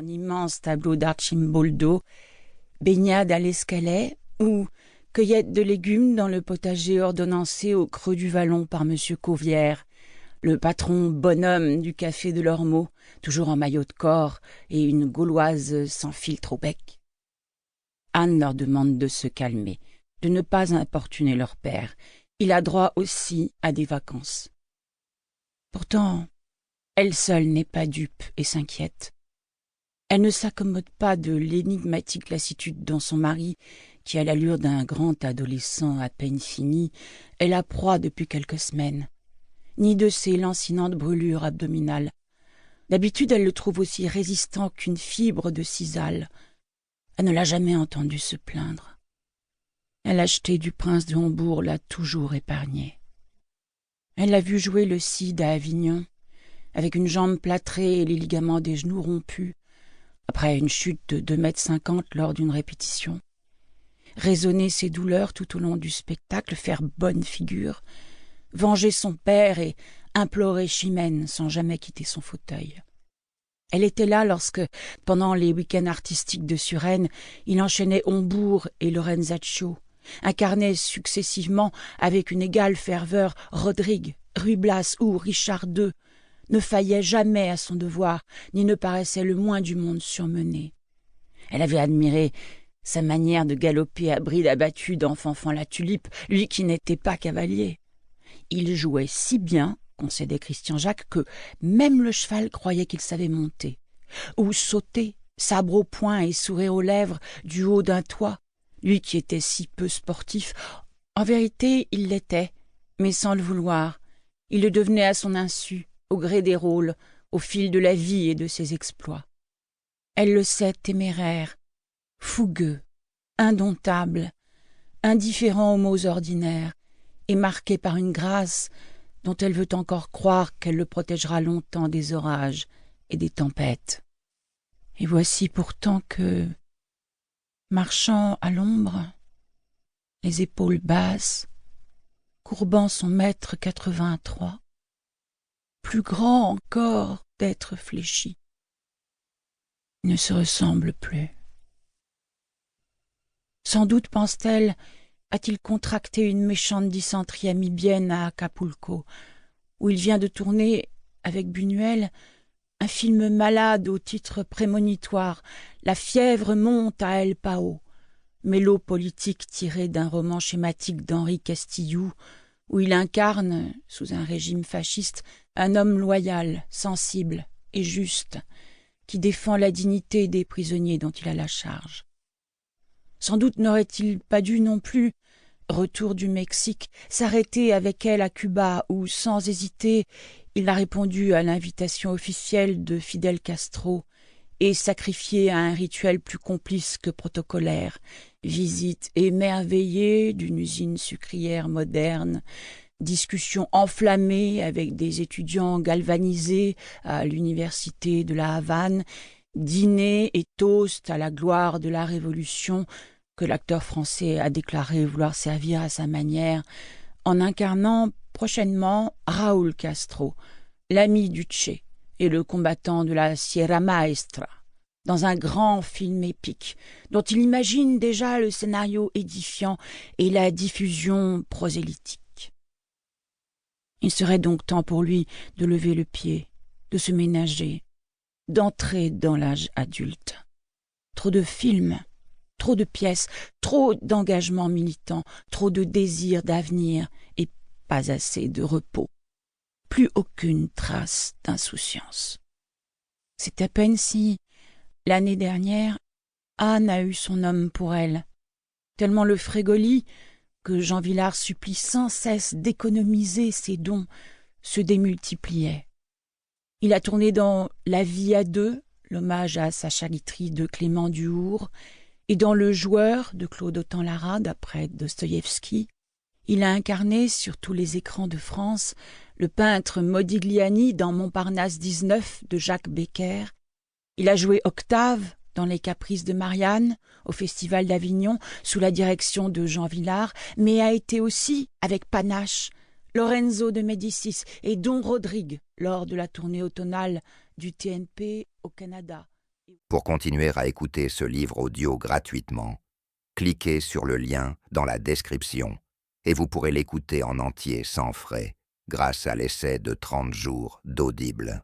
en immenses tableaux d'Arcimboldo, baignade à l'escalette ou cueillette de légumes dans le potager ordonnancé au creux du vallon par M. Cauvière, le patron bonhomme du café de l'Ormeau, toujours en maillot de corps et une gauloise sans filtre au bec. Anne leur demande de se calmer, de ne pas importuner leur père. Il a droit aussi à des vacances. Pourtant, elle seule n'est pas dupe et s'inquiète. Elle ne s'accommode pas de l'énigmatique lassitude dont son mari, qui a l'allure d'un grand adolescent à peine fini, est la proie depuis quelques semaines, ni de ses lancinantes brûlures abdominales. D'habitude, elle le trouve aussi résistant qu'une fibre de sisal. Elle ne l'a jamais entendu se plaindre. Elle acheté du prince de Hambourg l'a toujours épargné. Elle l'a vu jouer le Cid à Avignon, avec une jambe plâtrée et les ligaments des genoux rompus, après une chute de 2,50 m lors d'une répétition. Raisonner ses douleurs tout au long du spectacle, faire bonne figure, venger son père et implorer Chimène sans jamais quitter son fauteuil. Elle était là lorsque, pendant les week-ends artistiques de Suresnes, il enchaînait Hombourg et Lorenzaccio, incarnait successivement avec une égale ferveur Rodrigue, Ruy Blas ou Richard II, ne faillait jamais à son devoir, ni ne paraissait le moins du monde surmené. Elle avait admiré sa manière de galoper à bride abattue d'enfanfant la tulipe, lui qui n'était pas cavalier. Il jouait si bien, concédait Christian Jacques, que même le cheval croyait qu'il savait monter, ou sauter, sabre au poing et sourire aux lèvres, du haut d'un toit, lui qui était si peu sportif. En vérité, il l'était, mais sans le vouloir. Il le devenait à son insu, au gré des rôles, au fil de la vie et de ses exploits. Elle le sait téméraire, fougueux, indomptable, indifférent aux mots ordinaires, et marqué par une grâce dont elle veut encore croire qu'elle le protégera longtemps des orages et des tempêtes. Et voici pourtant que, marchant à l'ombre, les épaules basses, courbant son 1,83 m, plus grand encore d'être fléchi, ne se ressemble plus. Sans doute, pense-t-elle, a-t-il contracté une méchante dysenterie amibienne à Acapulco, où il vient de tourner, avec Buñuel, un film malade au titre prémonitoire, La fièvre monte à El Pao, mélo politique tiré d'un roman schématique d'Henri Castillou, où il incarne, sous un régime fasciste, un homme loyal, sensible et juste, qui défend la dignité des prisonniers dont il a la charge. Sans doute n'aurait-il pas dû non plus, retour du Mexique, s'arrêter avec elle à Cuba, où, sans hésiter, il a répondu à l'invitation officielle de Fidel Castro et sacrifié à un rituel plus complice que protocolaire, visite émerveillée d'une usine sucrière moderne, discussion enflammée avec des étudiants galvanisés à l'université de la Havane, dîner et toast à la gloire de la Révolution que l'acteur français a déclaré vouloir servir à sa manière, en incarnant prochainement Raúl Castro, l'ami du Che et le combattant de la Sierra Maestra, dans un grand film épique dont il imagine déjà le scénario édifiant et la diffusion prosélytique. Il serait donc temps pour lui de lever le pied, de se ménager, d'entrer dans l'âge adulte. Trop de films, trop de pièces, trop d'engagements militants, trop de désirs d'avenir et pas assez de repos. Plus aucune trace d'insouciance. C'est à peine si, l'année dernière, Anne a eu son homme pour elle, tellement le Frégoli, que Jean Vilar supplie sans cesse d'économiser ses dons, se démultipliait. Il a tourné dans La vie à deux, l'hommage à Sacha Guitry de Clément Duhour, et dans Le joueur de Claude Autant-Lara, d'après Dostoïevski. Il a incarné sur tous les écrans de France le peintre Modigliani dans Montparnasse 19 de Jacques Becker. Il a joué Octave dans Les Caprices de Marianne, au Festival d'Avignon, sous la direction de Jean Vilar, mais a été aussi, avec panache, Lorenzo de Médicis et Don Rodrigue lors de la tournée automnale du TNP au Canada Pour continuer à écouter ce livre audio gratuitement, cliquez sur le lien dans la description et vous pourrez l'écouter en entier sans frais grâce à l'essai de 30 jours d'Audible.